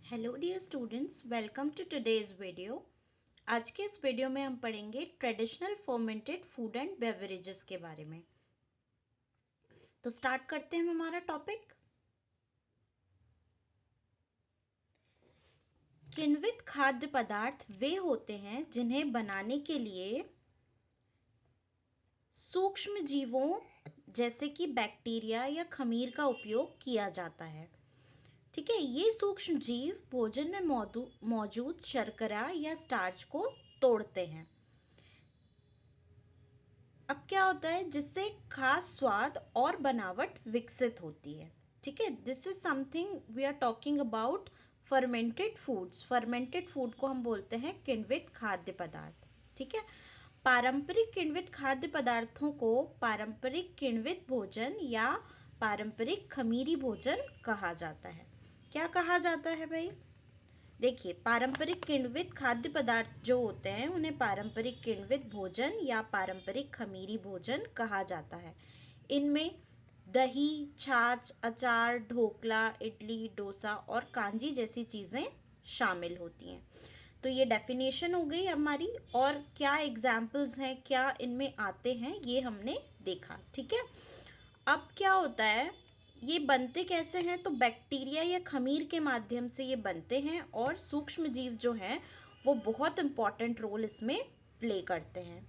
Hello dear students, welcome to today's video. आज के इस वीडियो में हम पढ़ेंगे traditional fermented food and beverages के बारे में। तो स्टार्ट करते हैं हमारा टॉपिक। किण्वित खाद्य पदार्थ वे होते हैं जिन्हें बनाने के लिए सूक्ष्म जीवों जैसे कि बैक्टीरिया या खमीर का उपयोग किया जाता है। ठीक है, ये सूक्ष्म जीव भोजन में मौजूद शर्करा या स्टार्च को तोड़ते हैं। अब क्या होता है, जिससे खास स्वाद और बनावट विकसित होती है। ठीक है, this is something we are talking about fermented foods. Fermented food को हम बोलते हैं किण्वित खाद्य पदार्थ। ठीक है, पारंपरिक किण्वित खाद्य पदार्थों को पारंपरिक किण्वित भोजन या पारंपरिक खमीरी भोजन कहा जाता है। क्या कहा जाता है भाई? देखिए, पारंपरिक किण्वित खाद्य पदार्थ जो होते हैं उन्हें पारंपरिक किण्वित भोजन या पारंपरिक खमीरी भोजन कहा जाता है। इनमें दही, छाछ, अचार, ढोकला, इडली, डोसा और कांजी जैसी चीज़ें शामिल होती हैं। तो ये डेफिनेशन हो गई हमारी, और क्या एग्जाम्पल्स हैं, क्या इनमें आते हैं, ये हमने देखा। ठीक है, अब क्या होता है, ये बनते कैसे हैं? तो बैक्टीरिया या खमीर के माध्यम से ये बनते हैं, और सूक्ष्म जीव जो हैं वो बहुत इम्पॉर्टेंट रोल इसमें प्ले करते हैं।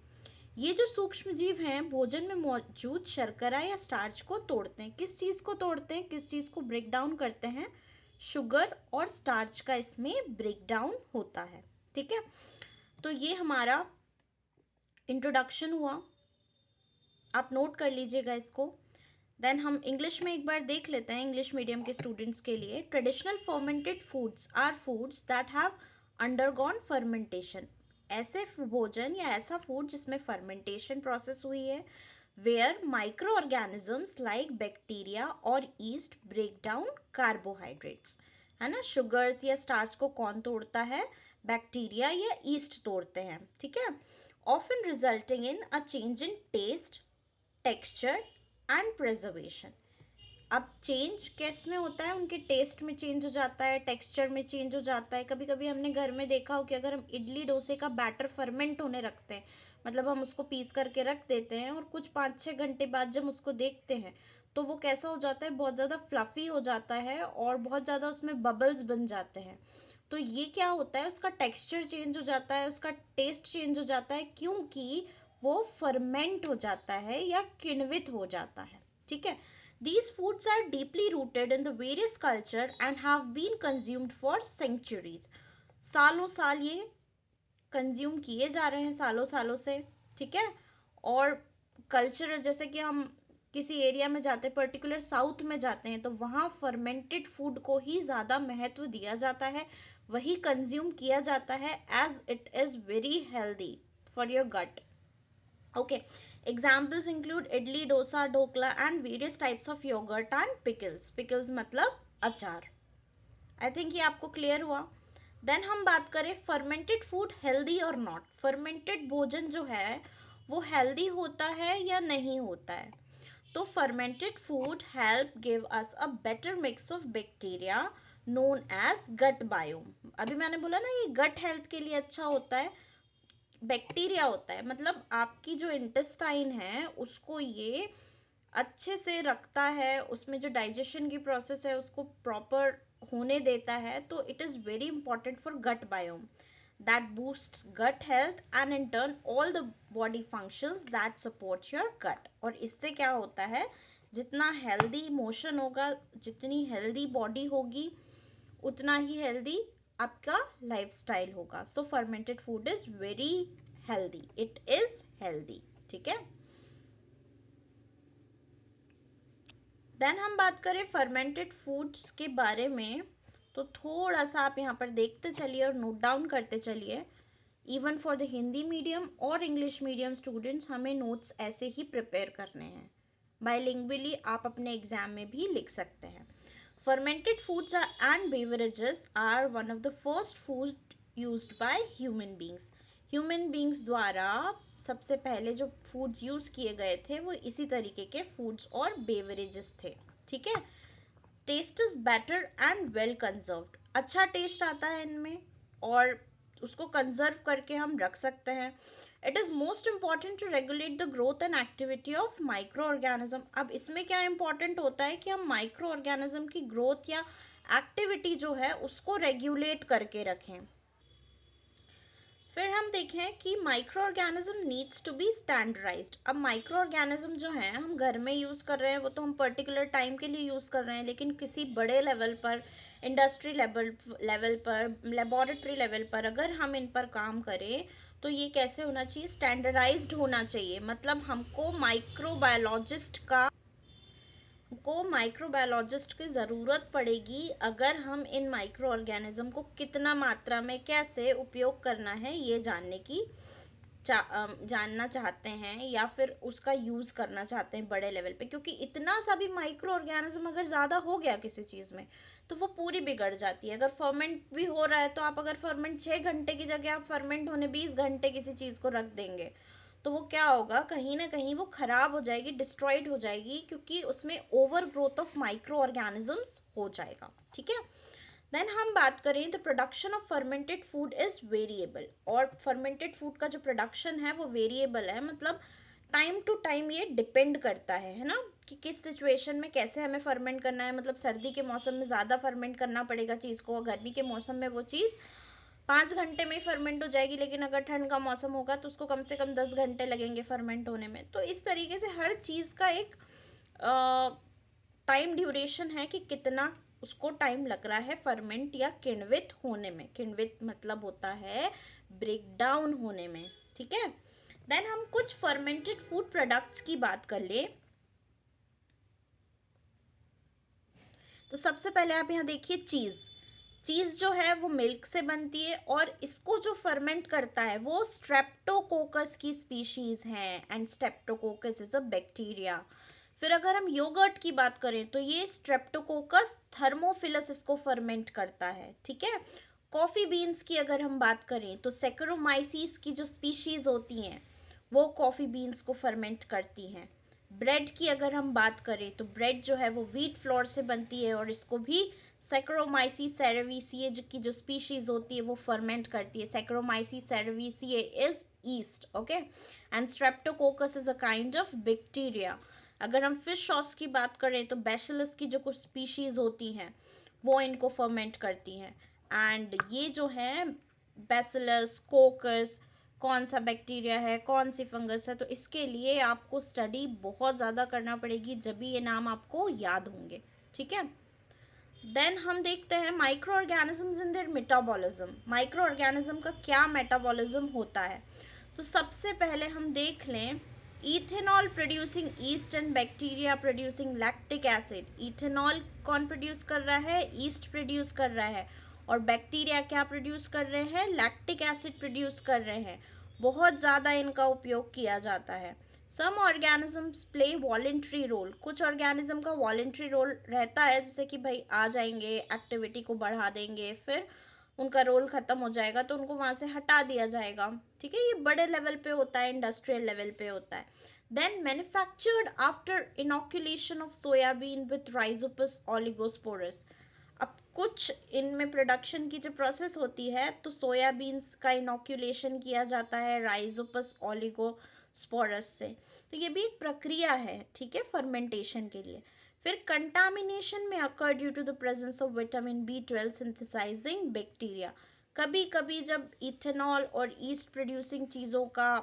ये जो सूक्ष्म जीव हैं भोजन में मौजूद शर्करा या स्टार्च को तोड़ते हैं। किस चीज़ को तोड़ते हैं, किस चीज़ को ब्रेक डाउन करते हैं? शुगर और स्टार्च का इसमें ब्रेक डाउन होता है। ठीक है, तो ये हमारा इंट्रोडक्शन हुआ, आप नोट कर लीजिएगा इसको। देन हम इंग्लिश में एक बार देख लेते हैं, इंग्लिश मीडियम के स्टूडेंट्स के लिए। Traditional fermented foods are foods that have undergone fermentation. ऐसे भोजन या ऐसा फूड जिसमें फर्मेंटेशन प्रोसेस हुई है, where microorganisms like bacteria और ईस्ट ब्रेक डाउन कार्बोहाइड्रेट्स। है ना, शुगर्स या स्टार्च को कौन तोड़ता है? बैक्टीरिया या ईस्ट तोड़ते हैं। ठीक है, often resulting in a change in taste, texture and preservation. अब चेंज किस में होता है? उनके टेस्ट में चेंज हो जाता है, टेक्सचर में चेंज हो जाता है। कभी कभी हमने घर में देखा हो कि अगर हम इडली डोसे का बैटर फर्मेंट होने रखते हैं, मतलब हम उसको पीस करके रख देते हैं और कुछ 5-6 घंटे बाद जब उसको देखते हैं तो वो कैसा हो जाता है? बहुत ज़्यादा फ्लफ़ी हो जाता है और बहुत ज़्यादा उसमें बबल्स बन जाते हैं। तो ये क्या होता है, उसका टेक्सचर चेंज हो जाता है, उसका टेस्ट चेंज हो जाता है, क्योंकि वो फर्मेंट हो जाता है या किण्वित हो जाता है। ठीक है, these foods are deeply rooted in the various culture and have been consumed for centuries. सालों साल ये कंज्यूम किए जा रहे हैं, सालों सालों से। ठीक है, और कल्चर, जैसे कि हम किसी एरिया में जाते हैं, पर्टिकुलर साउथ में जाते हैं, तो वहाँ फर्मेंटेड फूड को ही ज़्यादा महत्व दिया जाता है, वही कंज्यूम किया जाता है, as it is very healthy for your gut. Okay, examples include idli, dosa, dhokla and various types of yogurt and pickles. Pickles मतलब अचार। आई थिंक ये आपको क्लियर हुआ। देन हम बात करें फर्मेंटेड फूड हेल्दी और नॉट। फर्मेंटेड भोजन जो है वो हेल्दी होता है या नहीं होता है? तो fermented food help give us a better mix of bacteria known as gut biome. अभी मैंने बोला ना, ये गट हेल्थ के लिए अच्छा होता है। बैक्टीरिया होता है, मतलब आपकी जो इंटेस्टाइन है उसको ये अच्छे से रखता है, उसमें जो डाइजेशन की प्रोसेस है उसको प्रॉपर होने देता है। तो it is very important for gut biome that boosts gut health and in turn all the body functions that support your gut. और इससे क्या होता है, जितना हेल्दी मोशन होगा, जितनी हेल्दी बॉडी होगी, उतना ही हेल्दी आपका लाइफस्टाइल होगा। So fermented food is very healthy, it is healthy. ठीक है, देन हम बात करें फर्मेंटेड फूड्स के बारे में, तो थोड़ा सा आप यहाँ पर देखते चलिए और नोट डाउन करते चलिए। Even for the Hindi medium और इंग्लिश मीडियम स्टूडेंट्स हमें नोट्स ऐसे ही प्रिपेयर करने हैं। बायलिंगुअली आप अपने एग्जाम में भी लिख सकते हैं। Fermented foods and beverages are one of the first food used by human beings. Human beings द्वारा सबसे पहले जो फूड्स यूज़ किए गए थे वो इसी तरीके के फूड्स और बेवरेजेस थे। ठीक है, taste is better and well conserved. अच्छा टेस्ट आता है इनमें, और उसको कंजर्व करके हम रख सकते हैं. It is most important to regulate the growth and activity of microorganism. अब इसमें क्या इम्पॉर्टेंट होता है कि हम माइक्रो ऑर्गेनिज्म की ग्रोथ या एक्टिविटी जो है उसको रेगुलेट करके रखें. फिर हम देखें कि microorganism needs to be standardised. अब माइक्रो ऑर्गेनिज्म जो है हम घर में यूज़ कर रहे हैं, वो तो हम पर्टिकुलर टाइम के लिए यूज़ कर रहे हैं, लेकिन किसी बड़े लेवल पर, इंडस्ट्री लेवल लेवल पर, लेबोरेटरी लेवल पर अगर हम इन पर काम करें तो ये कैसे होना चाहिए, स्टैंडर्डाइज्ड होना चाहिए. मतलब हमको माइक्रोबायोलॉजिस्ट की ज़रूरत पड़ेगी अगर हम इन माइक्रो ऑर्गेनिज्म को कितना मात्रा में कैसे उपयोग करना है ये जानना चाहते हैं, या फिर उसका यूज़ करना चाहते हैं बड़े लेवल पे. क्योंकि इतना सा भी माइक्रो ऑर्गेनिज्म अगर ज़्यादा हो गया किसी चीज़ में तो वो पूरी बिगड़ जाती है. अगर फर्मेंट भी हो रहा है तो आप अगर फर्मेंट 6 घंटे की जगह आप फर्मेंट होने 20 घंटे किसी चीज़ को रख देंगे तो वो क्या होगा, कहीं ना कहीं वो ख़राब हो जाएगी, डिस्ट्रॉयड हो जाएगी, क्योंकि उसमें over growth of micro organisms हो जाएगा. ठीक है. देन हम बात करें, the production of fermented food is variable. और फर्मेंटेड फूड का जो प्रोडक्शन है वो वेरिएबल है, मतलब टाइम टू टाइम ये डिपेंड करता है ना, कि किस सिचुएशन में कैसे हमें फर्मेंट करना है. मतलब सर्दी के मौसम में ज़्यादा फर्मेंट करना पड़ेगा चीज़ को, गर्मी के मौसम में वो चीज़ 5 घंटे में ही फर्मेंट हो जाएगी, लेकिन अगर ठंड का मौसम होगा तो उसको कम से कम 10 घंटे लगेंगे फर्मेंट होने में. तो इस तरीके से हर चीज़ का एक टाइम ड्यूरेशन है कि कितना उसको टाइम लग रहा है फर्मेंट या किण्वित होने में. किण्वित मतलब होता है ब्रेक डाउन होने में. ठीक है. देन हम कुछ फर्मेंटेड फूड प्रोडक्ट्स की बात कर ले. तो सबसे पहले आप यहाँ देखिए चीज़. चीज़ जो है वो मिल्क से बनती है, और इसको जो फर्मेंट करता है वो स्ट्रेप्टोकोकस की स्पीशीज़ हैं, and Streptococcus is a bacteria. फिर अगर हम योगर्ट की बात करें तो ये स्ट्रेप्टोकोकस थर्मोफिलस इसको फर्मेंट करता है. ठीक है. कॉफ़ी बीन्स की अगर हम बात करें तो सेक्रोमाइसीस की जो स्पीशीज़ होती हैं वो कॉफ़ी बीन्स को फर्मेंट करती हैं. ब्रेड की अगर हम बात करें तो ब्रेड जो है वो व्हीट फ्लोर से बनती है, और इसको भी सैक्रोमाइसीस सेरेविसिए की जो स्पीशीज होती है वो फर्मेंट करती है. Saccharomyces cerevisiae is yeast. Okay. And Streptococcus is a kind of bacteria. अगर हम फिश सॉस की बात करें तो बैसिलस की जो कुछ स्पीशीज होती हैं वो इनको फर्मेंट करती हैं. एंड ये जो है बैसिलस, कोकस, कौन सा बैक्टीरिया है, कौन सी फंगस है, तो इसके लिए आपको स्टडी बहुत ज़्यादा करना पड़ेगी, जब भी ये नाम आपको याद होंगे. ठीक है. देन हम देखते हैं micro organisms in their metabolism. Micro organism का क्या मेटाबॉलिज्म होता है. तो सबसे पहले हम देख लें, ethanol producing east and bacteria producing lactic acid. Ethanol कौन प्रोड्यूस कर रहा है, ईस्ट प्रोड्यूस कर रहा है, और बैक्टीरिया क्या प्रोड्यूस कर रहे हैं, लैक्टिक एसिड प्रोड्यूस कर रहे हैं. बहुत ज़्यादा इनका उपयोग किया जाता है. Some organisms play voluntary role. कुछ ऑर्गेनिज्म का वॉलेंट्री रोल रहता है, जैसे कि भाई आ जाएंगे, एक्टिविटी को बढ़ा देंगे, फिर उनका रोल ख़त्म हो जाएगा तो उनको वहाँ से हटा दिया जाएगा. ठीक है. ये बड़े लेवल पे होता है, इंडस्ट्रियल लेवल पे होता है. Then manufactured after inoculation of soybean with Rhizopus oligosporus. अब कुछ इनमें प्रोडक्शन की जो प्रोसेस होती है तो सोयाबीन्स का इनोक्यूलेशन किया जाता है राइजोपस ओलिगोस्पोरस से. तो ये भी एक प्रक्रिया है. ठीक है. फर्मेंटेशन के लिए. फिर कंटामिनेशन में occur due to the presence of vitamin B12 synthesising bacteria. कभी कभी जब इथेनॉल और ईस्ट प्रोड्यूसिंग चीज़ों का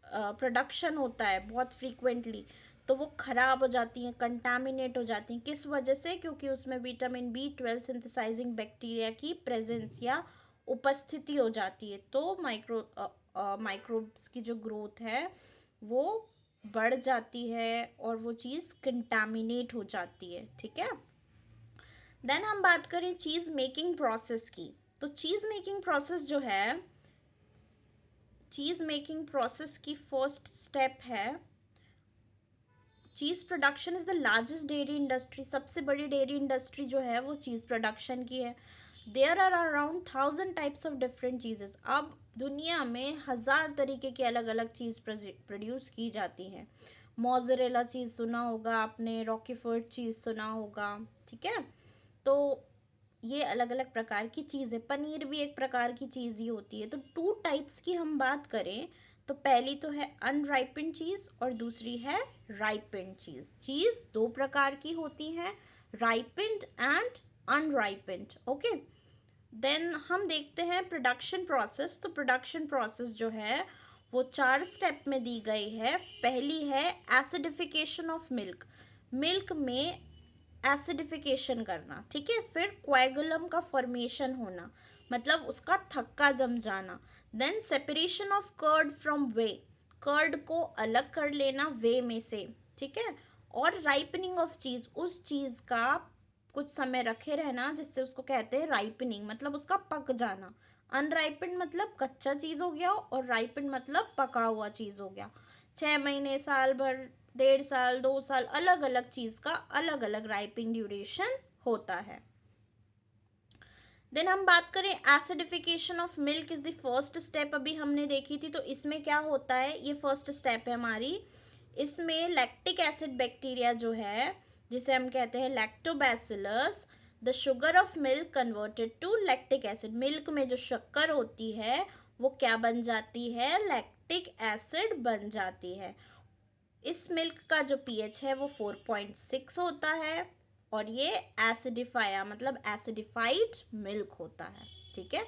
प्रोडक्शन होता है बहुत फ्रीक्वेंटली तो वो ख़राब हो जाती हैं, कंटामिनेट हो जाती हैं. किस वजह से, क्योंकि उसमें विटामिन B12 सिंथेसाइजिंग बैक्टीरिया की प्रेजेंस या उपस्थिति हो जाती है. तो माइक्रोब्स की जो ग्रोथ है वो बढ़ जाती है और वो चीज़ कंटामिनेट हो जाती है. ठीक है. देन हम बात करें चीज़ मेकिंग प्रोसेस की. तो चीज़ मेकिंग प्रोसेस जो है, चीज़ मेकिंग प्रोसेस की फर्स्ट स्टेप है, cheese production is the largest dairy industry. सबसे बड़ी डेयरी इंडस्ट्री जो है वो चीज़ प्रोडक्शन की है. There are around 1000 types of different cheeses. अब दुनिया में 1000 तरीके की अलग अलग चीज़ प्रोड्यूस की जाती हैं. मोज़रेला चीज़ सुना होगा आपने, रॉकीफोर्ड चीज़ सुना होगा. ठीक है. तो ये अलग अलग प्रकार की चीज़ है। पनीर भी एक प्रकार की चीज़ ही होती है। तो टू टाइप्स की हम बात करें तो पहली तो है अनराइपेंड चीज़ और दूसरी है राइपेंड चीज़। चीज़ दो प्रकार की होती हैं, राइपेंड एंड अनराइपेंड। ओके, देन हम देखते हैं प्रोडक्शन प्रोसेस। तो प्रोडक्शन प्रोसेस जो है वो 4 स्टेप में दी गई है। पहली है एसिडिफिकेशन ऑफ मिल्क, मिल्क में एसिडिफिकेशन करना, ठीक है। फिर कोएगुलम का फॉर्मेशन होना, मतलब उसका थक्का जम जाना। Then separation of curd from whey, curd को अलग कर लेना वे में से, ठीक है। और राइपनिंग ऑफ चीज़, उस चीज़ का कुछ समय रखे रहना, जिससे उसको कहते हैं राइपनिंग, मतलब उसका पक जाना। अनराइपेंड मतलब कच्चा चीज़ हो गया और राइपेंड मतलब पका हुआ चीज़ हो गया। 6 महीने, साल भर, 1.5 साल, 2 साल, अलग अलग चीज़ का अलग अलग राइपिंग ड्यूरेशन होता है। देन हम बात करें acidification of milk is the first step, अभी हमने देखी थी। तो इसमें क्या होता है, ये फर्स्ट स्टेप है हमारी। इसमें लैक्टिक एसिड बैक्टीरिया जो है, जिसे हम कहते हैं lactobacillus, the sugar of milk converted to lactic acid, milk में जो शक्कर होती है वो क्या बन जाती है, लैक्टिक एसिड बन जाती है। इस मिल्क का जो पीएच है वो 4.6 होता है और ये एसिडिफाया मतलब एसिडिफाइड मिल्क होता है, ठीक है।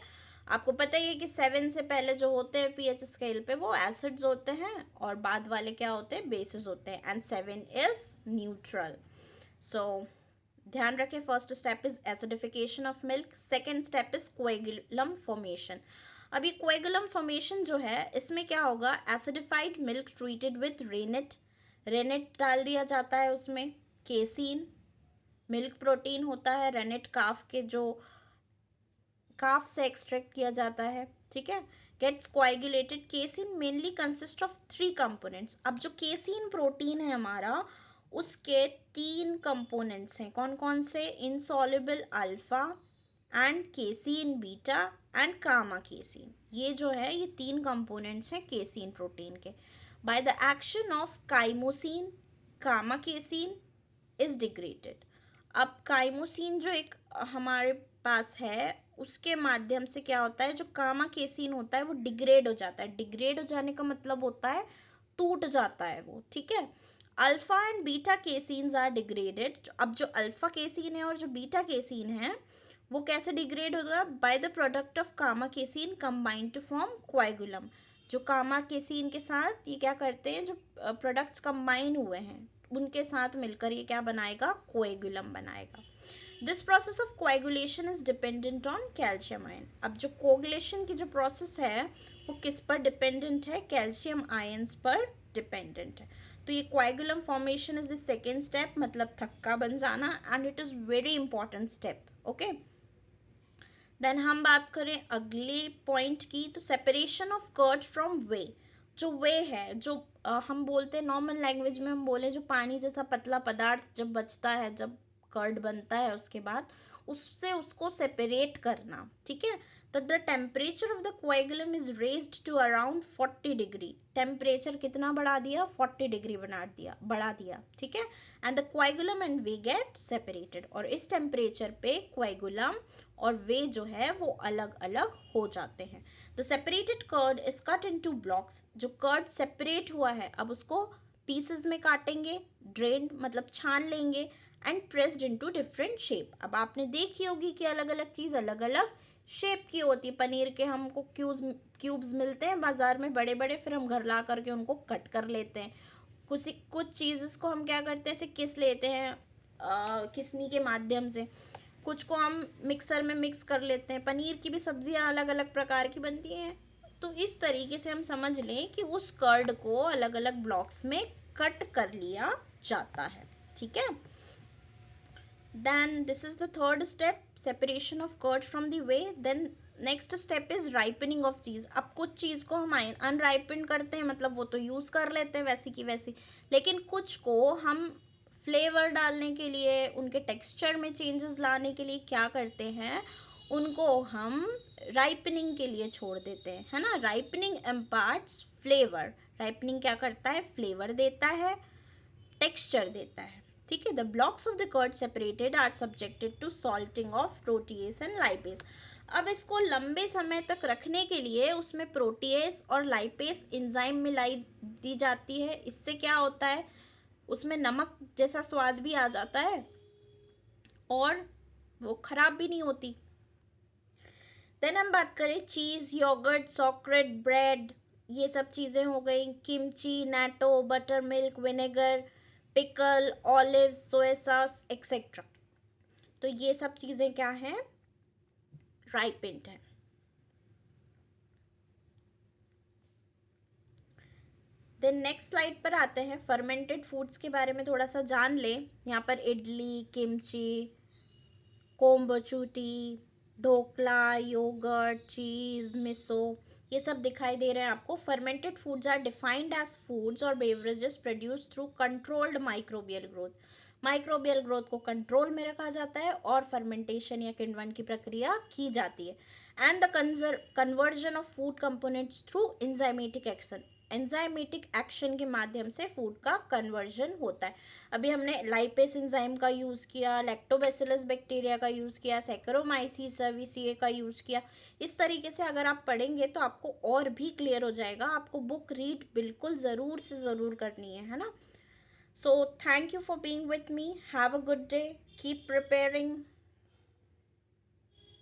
आपको पता ही है कि 7 से पहले जो होते हैं पीएच स्केल पे वो एसिड्स होते हैं और बाद वाले क्या होते हैं, बेसिस होते हैं, एंड 7 इज न्यूट्रल। सो ध्यान रखें, first step is acidification of milk, second step is coagulum formation. अभी कोएगुलम फॉर्मेशन जो है इसमें क्या होगा, acidified milk treated with rennet, rennet डाल दिया जाता है उसमें। केसीन मिल्क प्रोटीन होता है, रेनेट काफ के जो काफ से एक्सट्रैक्ट किया जाता है, ठीक है। Gets coagulated. Casein mainly consist of 3 components. अब जो केसीन प्रोटीन है हमारा, उसके 3 कंपोनेंट्स हैं। कौन कौन से, insoluble alpha and casein beta and kappa casein. ये जो है ये 3 कंपोनेंट्स हैं केसीन प्रोटीन के। By the action of chymosin, kappa casein is degraded. अब काइमोसिन जो एक हमारे पास है उसके माध्यम से क्या होता है, जो कामा केसीन होता है वो डिग्रेड हो जाता है। डिग्रेड हो जाने का मतलब होता है टूट जाता है वो, ठीक है। Alpha and beta caseins are degraded. अब जो अल्फा केसीन है और जो बीटा केसीन है वो कैसे डिग्रेड होगा, by the product of kappa casein combined to form coagulum. जो कामा केसीन के साथ ये क्या करते हैं, जो प्रोडक्ट्स कंबाइन हुए हैं उनके साथ मिलकर ये क्या बनाएगा, कोएगुलम बनाएगा। This process of coagulation is dependent on calcium ion. अब जो कोगुलेशन की जो प्रोसेस है वो किस पर डिपेंडेंट है, कैल्शियम आयंस पर डिपेंडेंट है। तो ये coagulum formation is the second step, मतलब थक्का बन जाना, and it is very important step. Okay, then हम बात करें अगले पॉइंट की, तो separation of curd from whey. जो वे है, जो हम बोलते हैं नॉर्मल लैंग्वेज में हम बोले जो पानी जैसा पतला पदार्थ जब बचता है, जब कर्ड बनता है उसके बाद उससे उसको सेपरेट करना, ठीक है। तो the temperature of the coagulum is raised to around 40 degree. Temperature कितना बढ़ा दिया, 40 डिग्री बढ़ा दिया, ठीक है। And the coagulum and whey get separated. और इस टेम्परेचर पे कोएगुलम और वे जो है वो अलग अलग हो जाते हैं। The separated curd is cut into blocks. जो कर्ड सेपरेट हुआ है अब उसको पीसेस में काटेंगे, ड्रेन मतलब छान लेंगे, and pressed into different shape. अब आपने देखी होगी कि अलग अलग चीज़ अलग अलग शेप की होती है। पनीर के हमको क्यूब्स मिलते हैं बाज़ार में बड़े बड़े, फिर हम घर ला करके उनको कट कर लेते हैं। कुछ चीज़ को हम क्या करते हैं, ऐसे किस लेते हैं किसनी के माध्यम से, कुछ को हम मिक्सर में मिक्स कर लेते हैं। पनीर की भी सब्जियां अलग अलग प्रकार की बनती हैं। तो इस तरीके से हम समझ लें कि उस कर्ड को अलग अलग ब्लॉक्स में कट कर लिया जाता है, ठीक है। Then this is the third step, separation of curd from the whey. Then next step is ripening of cheese. अब कुछ चीज़ को हम अनराइपन करते हैं, मतलब वो तो यूज़ कर लेते हैं वैसी की वैसी, लेकिन कुछ को हम फ्लेवर डालने के लिए, उनके टेक्सचर में चेंजेस लाने के लिए क्या करते हैं, उनको हम राइपनिंग के लिए छोड़ देते हैं, है ना। Ripening imparts flavour. राइपनिंग क्या करता है, फ्लेवर देता है, टेक्सचर देता है, ठीक है, the blocks of the curd separated are subjected to salting of protease and lipase. अब इसको लंबे समय तक रखने के लिए उसमें प्रोटीएस और लाइपेस एंजाइम मिलाई दी जाती है। इससे क्या होता है, उसमें नमक जैसा स्वाद भी आ जाता है और वो खराब भी नहीं होती। देन हम बात करें चीज़, योगर्ट, सॉकरेट, ब्रेड, ये सब चीज़ें हो गई। Kimchi, NATO, butter milk, vinegar, pickle, olive, soya sauce etcetera. तो ये सब चीज़ें क्या हैं, राइपेंड है। देन नेक्स्ट स्लाइड पर आते हैं, फर्मेंटेड फूड्स के बारे में थोड़ा सा जान लें। यहाँ पर इडली, किमची, कोम्बोचूटी, ढोकला, योगर्ट, चीज़, मिसो, ये सब दिखाई दे रहे हैं आपको। Fermented foods are defined as foods और beverages produce through controlled microbial growth. Microbial growth को कंट्रोल में रखा जाता है और फर्मेंटेशन या किण्वन की प्रक्रिया की जाती है। And the conversion of food components through enzymatic action, enzymatic action के माध्यम से फूड का कन्वर्जन होता है। अभी हमने लाइपेस एंजाइम का यूज़ किया, लैक्टोबैसिलस बैक्टीरिया का यूज़ किया, सैकरोमाइसिस सर्विसिए का यूज़ किया। इस तरीके से अगर आप पढ़ेंगे तो आपको और भी क्लियर हो जाएगा। आपको बुक रीड बिल्कुल ज़रूर से ज़रूर करनी है ना। So thank you for being with me, have a good day, keep preparing.